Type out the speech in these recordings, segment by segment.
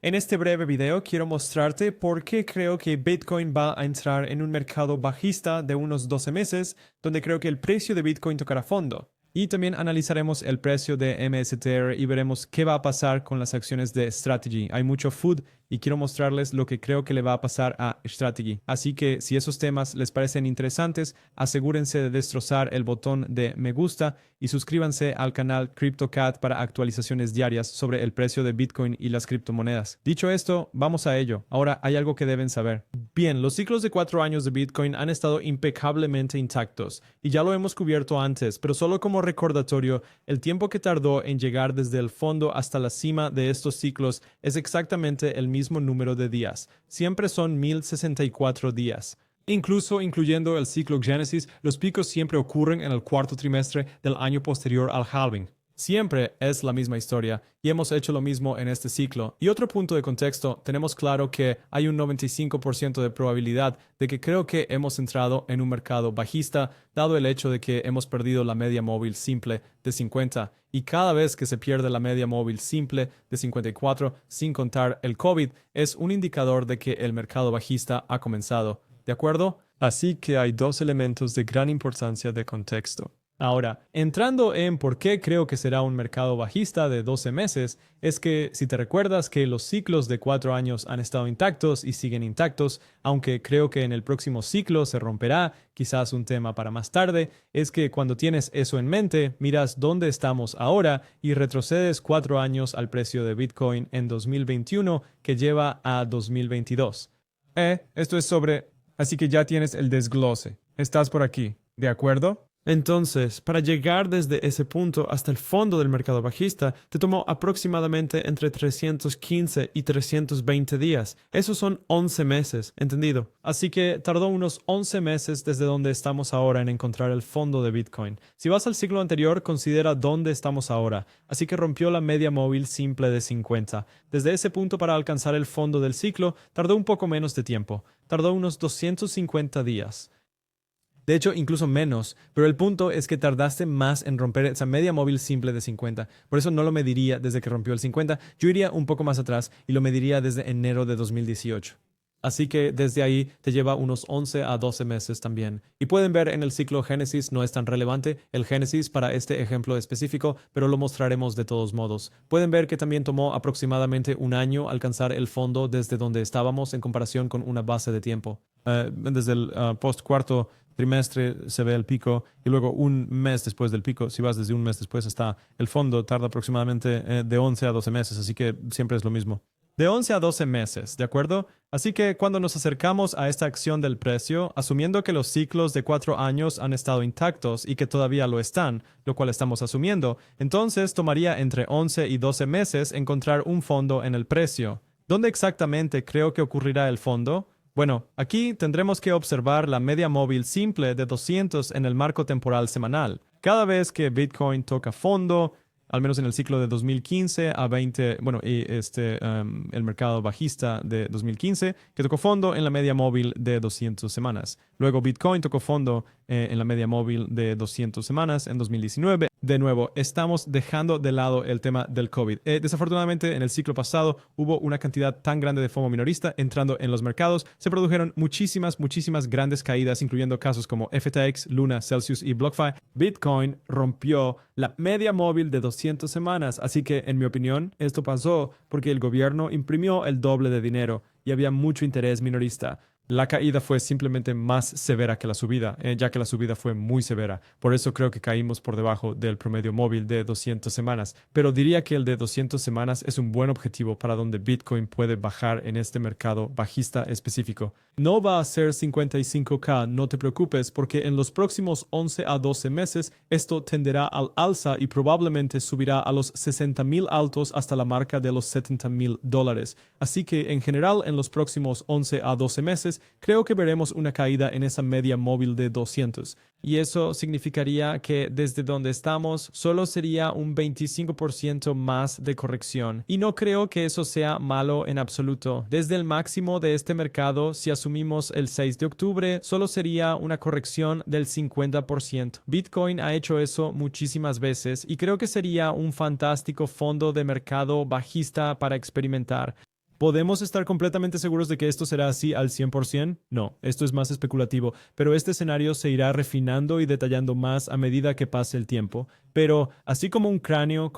En este breve video quiero mostrarte por qué creo que Bitcoin va a entrar en un mercado bajista de unos 12 meses, donde creo que el precio de Bitcoin tocará fondo. Y también analizaremos el precio de MSTR y veremos qué va a pasar con las acciones de Strategy. Hay mucho food y quiero mostrarles lo que creo que le va a pasar a Strategy. Así que si esos temas les parecen interesantes, asegúrense de destrozar el botón de me gusta y suscríbanse al canal CryptoCat para actualizaciones diarias sobre el precio de Bitcoin y las criptomonedas. Dicho esto, vamos a ello. Ahora hay algo que deben saber. Bien, los ciclos de 4 años de Bitcoin han estado impecablemente intactos y ya lo hemos cubierto antes, pero solo como recordatorio, el tiempo que tardó en llegar desde el fondo hasta la cima de estos ciclos es exactamente el mismo número de días. Siempre son 1064 días. Incluso incluyendo el ciclo Genesis, los picos siempre ocurren en el cuarto trimestre del año posterior al halving. Siempre es la misma historia y hemos hecho lo mismo en este ciclo. Y otro punto de contexto, tenemos claro que hay un 95% de probabilidad de que creo que hemos entrado en un mercado bajista, dado el hecho de que hemos perdido la media móvil simple de 50. Y cada vez que se pierde la media móvil simple de 54, sin contar el COVID, es un indicador de que el mercado bajista ha comenzado. ¿De acuerdo? Así que hay dos elementos de gran importancia de contexto. Ahora, entrando en por qué creo que será un mercado bajista de 12 meses, es que si te recuerdas que los ciclos de 4 años han estado intactos y siguen intactos, aunque creo que en el próximo ciclo se romperá, quizás un tema para más tarde, es que cuando tienes eso en mente, miras dónde estamos ahora y retrocedes 4 años al precio de Bitcoin en 2021 que lleva a 2022. Esto es sobre... Así que ya tienes el desglose. Estás por aquí, ¿de acuerdo? Entonces, para llegar desde ese punto hasta el fondo del mercado bajista, te tomó aproximadamente entre 315 y 320 días. Esos son 11 meses, ¿entendido? Así que tardó unos 11 meses desde donde estamos ahora en encontrar el fondo de Bitcoin. Si vas al ciclo anterior, considera dónde estamos ahora. Así que rompió la media móvil simple de 50. Desde ese punto para alcanzar el fondo del ciclo, tardó un poco menos de tiempo. Tardó unos 250 días. De hecho, incluso menos, pero el punto es que tardaste más en romper esa media móvil simple de 50. Por eso no lo mediría desde que rompió el 50. Yo iría un poco más atrás y lo mediría desde enero de 2018. Así que desde ahí te lleva unos 11 a 12 meses también. Y pueden ver en el ciclo Génesis, no es tan relevante el Génesis para este ejemplo específico, pero lo mostraremos de todos modos. Pueden ver que también tomó aproximadamente un año alcanzar el fondo desde donde estábamos en comparación con una base de tiempo. Desde el post cuarto trimestre se ve el pico y luego un mes después del pico, si vas desde un mes después hasta el fondo, tarda aproximadamente de 11 a 12 meses, así que siempre es lo mismo. De 11 a 12 meses, ¿de acuerdo? Así que cuando nos acercamos a esta acción del precio, asumiendo que los ciclos de 4 años han estado intactos y que todavía lo están, lo cual estamos asumiendo, entonces tomaría entre 11 y 12 meses encontrar un fondo en el precio. ¿Dónde exactamente creo que ocurrirá el fondo? Bueno, aquí tendremos que observar la media móvil simple de 200 en el marco temporal semanal. Cada vez que Bitcoin toca fondo, al menos en el ciclo de 2015 a 20, bueno, y el mercado bajista de 2015, que tocó fondo en la media móvil de 200 semanas. Luego Bitcoin tocó fondo en la media móvil de 200 semanas en 2019. De nuevo, estamos dejando de lado el tema del COVID. Desafortunadamente, en el ciclo pasado hubo una cantidad tan grande de FOMO minorista entrando en los mercados. Se produjeron muchísimas grandes caídas, incluyendo casos como FTX, Luna, Celsius y BlockFi. Bitcoin rompió la media móvil de 200 semanas. Así que, en mi opinión, esto pasó porque el gobierno imprimió el doble de dinero y había mucho interés minorista. La caída fue simplemente más severa que la subida, ya que la subida fue muy severa. Por eso creo que caímos por debajo del promedio móvil de 200 semanas. Pero diría que el de 200 semanas es un buen objetivo para donde Bitcoin puede bajar en este mercado bajista específico. No va a ser 55K, no te preocupes, porque en los próximos 11 a 12 meses esto tenderá al alza y probablemente subirá a los 60,000 altos hasta la marca de los $70,000. Así que en general en los próximos 11 a 12 meses creo que veremos una caída en esa media móvil de 200. Y eso significaría que desde donde estamos solo sería un 25% más de corrección. Y no creo que eso sea malo en absoluto. Desde el máximo de este mercado, si asumimos el 6 de octubre, solo sería una corrección del 50%. Bitcoin ha hecho eso muchísimas veces y creo que sería un fantástico fondo de mercado bajista para experimentar. ¿Podemos estar completamente seguros de que esto será así al 100%? No, esto es más especulativo, pero este escenario se irá refinando y detallando más a medida que pase el tiempo. Pero así como un cráneo,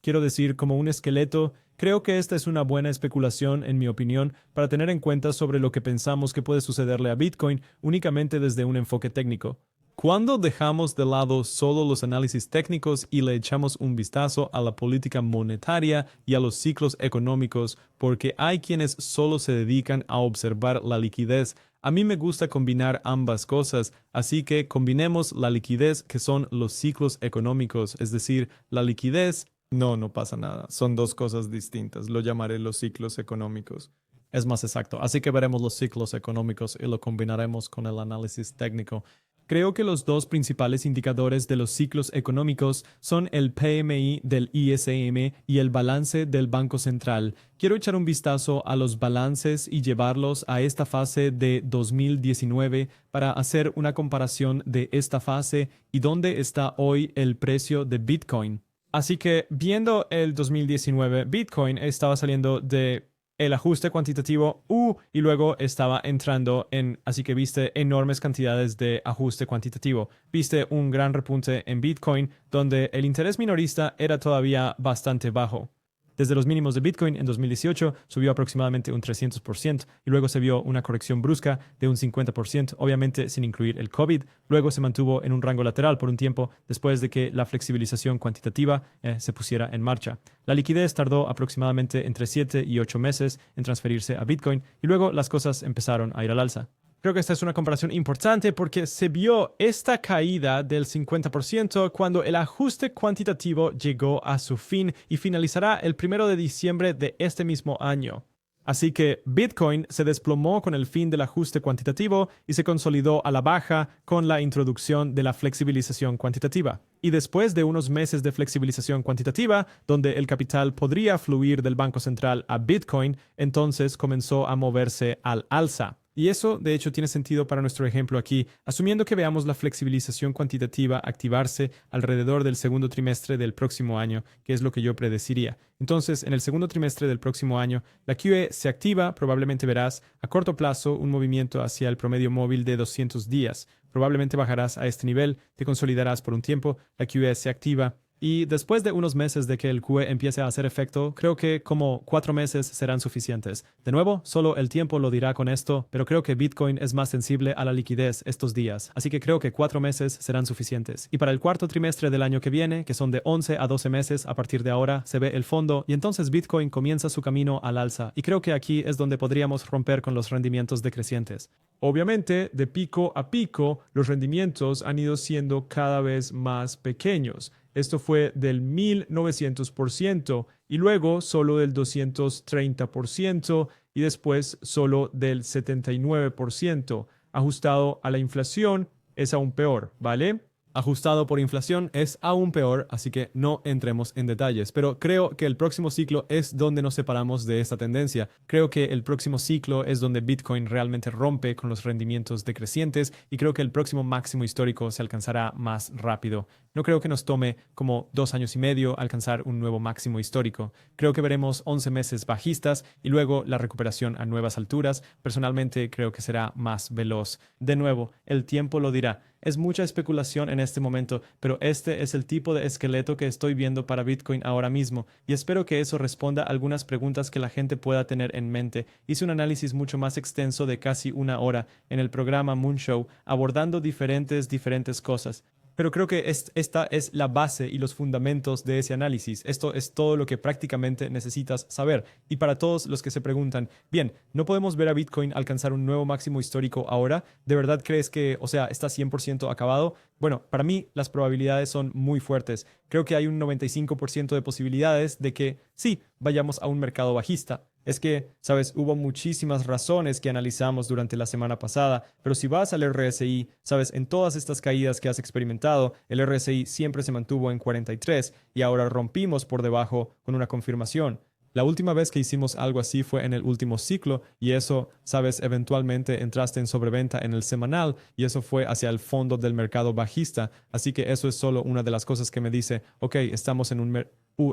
quiero decir, como un esqueleto, creo que esta es una buena especulación, en mi opinión, para tener en cuenta sobre lo que pensamos que puede sucederle a Bitcoin únicamente desde un enfoque técnico. Cuando dejamos de lado solo los análisis técnicos y le echamos un vistazo a la política monetaria y a los ciclos económicos, porque hay quienes solo se dedican a observar la liquidez, a mí me gusta combinar ambas cosas, así que combinemos la liquidez, que son los ciclos económicos, es decir, la liquidez. No, no pasa nada, son dos cosas distintas, lo llamaré los ciclos económicos. Es más exacto, así que veremos los ciclos económicos y lo combinaremos con el análisis técnico. Creo que los dos principales indicadores de los ciclos económicos son el PMI del ISM y el balance del Banco Central. Quiero echar un vistazo a los balances y llevarlos a esta fase de 2019 para hacer una comparación de esta fase y dónde está hoy el precio de Bitcoin. Así que viendo el 2019, Bitcoin estaba saliendo de el ajuste cuantitativo y luego estaba entrando así que viste enormes cantidades de ajuste cuantitativo. Viste un gran repunte en Bitcoin donde el interés minorista era todavía bastante bajo. Desde los mínimos de Bitcoin en 2018 subió aproximadamente un 300% y luego se vio una corrección brusca de un 50%, obviamente sin incluir el COVID. Luego se mantuvo en un rango lateral por un tiempo después de que la flexibilización cuantitativa se pusiera en marcha. La liquidez tardó aproximadamente entre 7 y 8 meses en transferirse a Bitcoin y luego las cosas empezaron a ir al alza. Creo que esta es una comparación importante porque se vio esta caída del 50% cuando el ajuste cuantitativo llegó a su fin y finalizará el 1 de diciembre de este mismo año. Así que Bitcoin se desplomó con el fin del ajuste cuantitativo y se consolidó a la baja con la introducción de la flexibilización cuantitativa. Y después de unos meses de flexibilización cuantitativa, donde el capital podría fluir del Banco Central a Bitcoin, entonces comenzó a moverse al alza. Y eso, de hecho, tiene sentido para nuestro ejemplo aquí, asumiendo que veamos la flexibilización cuantitativa activarse alrededor del segundo trimestre del próximo año, que es lo que yo predeciría. Entonces, en el segundo trimestre del próximo año, la QE se activa, probablemente verás a corto plazo un movimiento hacia el promedio móvil de 200 días. Probablemente bajarás a este nivel, te consolidarás por un tiempo, la QE se activa. Y después de unos meses de que el QE empiece a hacer efecto, creo que como 4 meses serán suficientes. De nuevo, solo el tiempo lo dirá con esto, pero creo que Bitcoin es más sensible a la liquidez estos días, así que creo que 4 meses serán suficientes. Y para el cuarto trimestre del año que viene, que son de 11 a 12 meses a partir de ahora, se ve el fondo y entonces Bitcoin comienza su camino al alza. Y creo que aquí es donde podríamos romper con los rendimientos decrecientes. Obviamente, de pico a pico, los rendimientos han ido siendo cada vez más pequeños. Esto fue del 1900% y luego solo del 230% y después solo del 79%. Ajustado a la inflación es aún peor, ¿vale? Ajustado por inflación es aún peor, así que no entremos en detalles. Pero creo que el próximo ciclo es donde nos separamos de esta tendencia. Creo que el próximo ciclo es donde Bitcoin realmente rompe con los rendimientos decrecientes y creo que el próximo máximo histórico se alcanzará más rápido. No creo que nos tome como 2 años y medio alcanzar un nuevo máximo histórico. Creo que veremos 11 meses bajistas y luego la recuperación a nuevas alturas. Personalmente creo que será más veloz. De nuevo, el tiempo lo dirá. Es mucha especulación en este momento, pero este es el tipo de esqueleto que estoy viendo para Bitcoin ahora mismo y espero que eso responda a algunas preguntas que la gente pueda tener en mente. Hice un análisis mucho más extenso de casi 1 hora en el programa Moonshow abordando diferentes cosas. Pero creo que esta es la base y los fundamentos de ese análisis. Esto es todo lo que prácticamente necesitas saber. Y para todos los que se preguntan, bien, ¿no podemos ver a Bitcoin alcanzar un nuevo máximo histórico ahora? ¿De verdad crees que, está 100% acabado? Bueno, para mí las probabilidades son muy fuertes. Creo que hay un 95% de posibilidades de que sí, vayamos a un mercado bajista. Es que, sabes, hubo muchísimas razones que analizamos durante la semana pasada, pero si vas al RSI, sabes, en todas estas caídas que has experimentado, el RSI siempre se mantuvo en 43 y ahora rompimos por debajo con una confirmación. La última vez que hicimos algo así fue en el último ciclo y eso, sabes, eventualmente entraste en sobreventa en el semanal y eso fue hacia el fondo del mercado bajista. Así que eso es solo una de las cosas que me dice, ok, estamos en un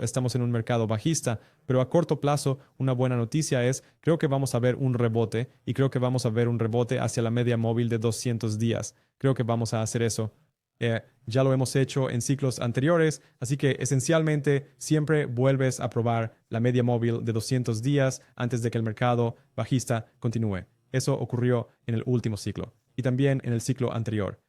estamos en un mercado bajista, pero a corto plazo una buena noticia es, creo que vamos a ver un rebote y creo que vamos a ver un rebote hacia la media móvil de 200 días. Creo que vamos a hacer eso. Ya lo hemos hecho en ciclos anteriores, así que esencialmente siempre vuelves a probar la media móvil de 200 días antes de que el mercado bajista continúe. Eso ocurrió en el último ciclo y también en el ciclo anterior.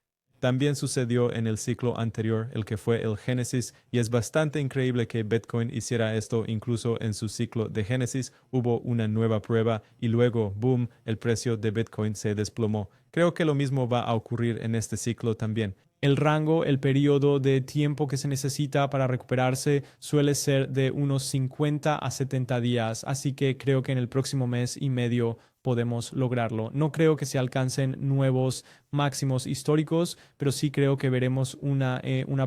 También sucedió en el ciclo anterior, el que fue el Génesis, y es bastante increíble que Bitcoin hiciera esto incluso en su ciclo de Génesis. Hubo una nueva prueba y luego, boom, el precio de Bitcoin se desplomó. Creo que lo mismo va a ocurrir en este ciclo también. El rango, el periodo de tiempo que se necesita para recuperarse suele ser de unos 50 a 70 días, así que creo que en el próximo mes y medio podemos lograrlo. No creo que se alcancen nuevos máximos históricos, pero sí creo que veremos una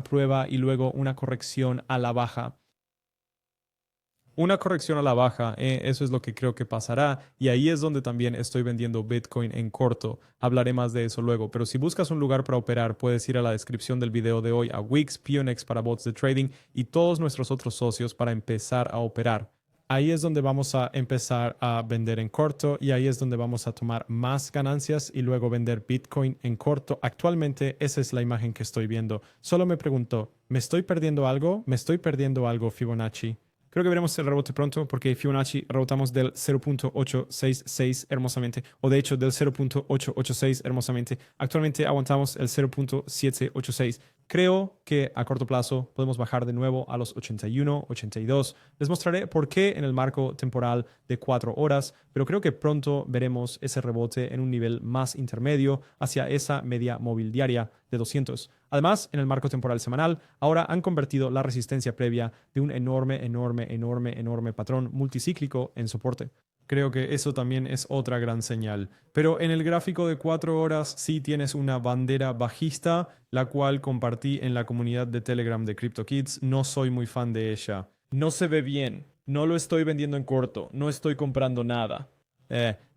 prueba y luego una corrección a la baja. Una corrección a la baja, eso es lo que creo que pasará y ahí es donde también estoy vendiendo Bitcoin en corto. Hablaré más de eso luego, pero si buscas un lugar para operar, puedes ir a la descripción del video de hoy a Wix, Pionex para bots de trading y todos nuestros otros socios para empezar a operar. Ahí es donde vamos a empezar a vender en corto y ahí es donde vamos a tomar más ganancias y luego vender Bitcoin en corto. Actualmente esa es la imagen que estoy viendo. Solo me pregunto, ¿me estoy perdiendo algo? ¿Me estoy perdiendo algo, Fibonacci? Creo que veremos el rebote pronto porque Fibonacci rebotamos del 0.866 hermosamente, o de hecho del 0.886 hermosamente. Actualmente aguantamos el 0.786. Creo que a corto plazo podemos bajar de nuevo a los 81, 82. Les mostraré por qué en el marco temporal de 4 horas, pero creo que pronto veremos ese rebote en un nivel más intermedio hacia esa media móvil diaria de 200. Además, en el marco temporal semanal, ahora han convertido la resistencia previa de un enorme patrón multicíclico en soporte. Creo que eso también es otra gran señal. Pero en el gráfico de 4 horas sí tienes una bandera bajista, la cual compartí en la comunidad de Telegram de CryptoKids. No soy muy fan de ella. No se ve bien. No lo estoy vendiendo en corto. No estoy comprando nada.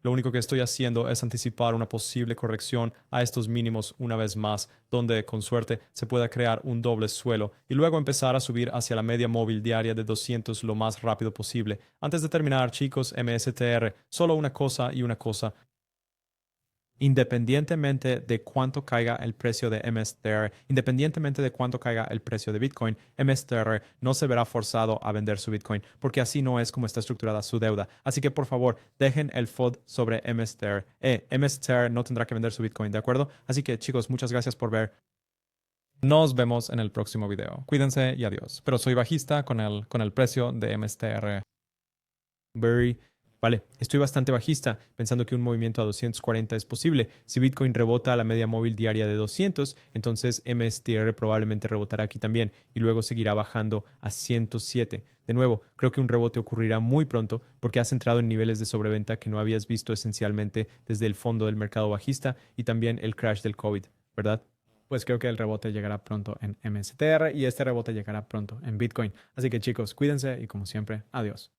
Lo único que estoy haciendo es anticipar una posible corrección a estos mínimos una vez más, donde con suerte se pueda crear un doble suelo y luego empezar a subir hacia la media móvil diaria de 200 lo más rápido posible. Antes de terminar, chicos, MSTR, solo una cosa y una cosa. Independientemente de cuánto caiga el precio de MSTR, independientemente de cuánto caiga el precio de Bitcoin, MSTR no se verá forzado a vender su Bitcoin, porque así no es como está estructurada su deuda. Así que por favor, dejen el FOD sobre MSTR. MSTR no tendrá que vender su Bitcoin, ¿de acuerdo? Así que chicos, muchas gracias por ver. Nos vemos en el próximo video. Cuídense y adiós. Pero soy bajista con el precio de MSTR. Vale, estoy bastante bajista, pensando que un movimiento a 240 es posible. Si Bitcoin rebota a la media móvil diaria de 200, entonces MSTR probablemente rebotará aquí también y luego seguirá bajando a 107. De nuevo, creo que un rebote ocurrirá muy pronto porque has entrado en niveles de sobreventa que no habías visto esencialmente desde el fondo del mercado bajista y también el crash del COVID, ¿verdad? Pues creo que el rebote llegará pronto en MSTR y este rebote llegará pronto en Bitcoin. Así que chicos, cuídense y como siempre, adiós.